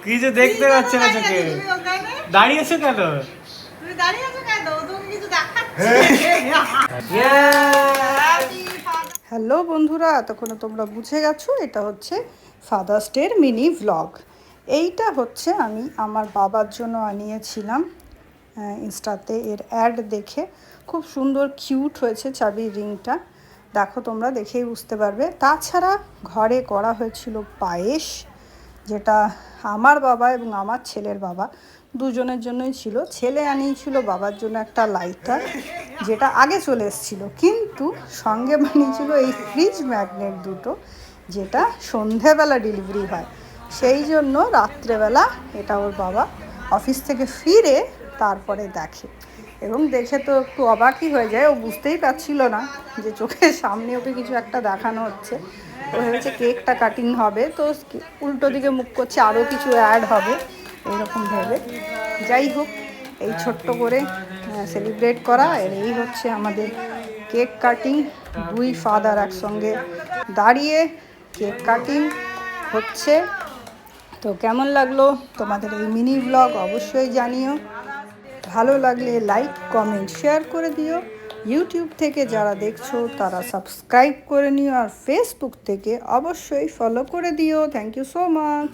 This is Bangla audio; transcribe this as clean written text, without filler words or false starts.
কি যে দেখতে পাচ্ছে না চোখে। দাঁড়িয়েছো কেন? তুমি দাঁড়িয়ে আছো কেন? তুমি কিছু দেখাচ্ছ? হ্যালো বন্ধুরা, এতক্ষণে তোমরা বুঝে গেছো এটা হচ্ছে ফাদার্স ডের মিনি ভ্লগ। এইটা হচ্ছে আমি আমার বাবার জন্য আনিয়েছিলাম ইনস্টাতে, এর অ্যাড দেখে। খুব সুন্দর কিউট হয়েছে চাবির রিংটা, দেখো তোমরা দেখেই বুঝতে পারবে। তাছাড়া ঘরে করা হয়েছিল পায়েস, যেটা আমার বাবা এবং আমার ছেলের বাবা দুজনের জন্যই ছিল। ছেলে আনিয়েছিল বাবার জন্য একটা লাইটার, যেটা আগে চলে এসেছিলো, কিন্তু সঙ্গে বানিয়েছিল এই ফ্রিজ ম্যাগনেট দুটো, যেটা সন্ধেবেলা ডেলিভারি হয়। সেই জন্য রাত্রেবেলা এটা ওর বাবা অফিস থেকে ফিরে তারপরে দেখে, এবং দেখে তো একটু অবাকই হয়ে যায়। ও বুঝতেই পারছিল না যে চোখের সামনে ওকে কিছু একটা দেখানো হচ্ছে। ও ভেবেছে কেকটা কাটিং হবে, তো উল্টো দিকে মুখ করছে আরও কিছু অ্যাড হবে এইরকম ভেবে। যাই হোক, এই ছোট্ট করে সেলিব্রেট করা। আর এই হচ্ছে আমাদের কেক কাটিং, দুই ফাদার একসঙ্গে দাঁড়িয়ে কেক কাটিং হচ্ছে। তো কেমন লাগলো তোমাদের এই মিনি ব্লগ অবশ্যই জানিও। ভালো লাগলে লাইক কমেন্ট শেয়ার করে দিও। ইউটিউব থেকে যারা দেখছো তারা সাবস্ক্রাইব করে নিও, আর ফেসবুক থেকে অবশ্যই ফলো করে দিও। Thank you so much.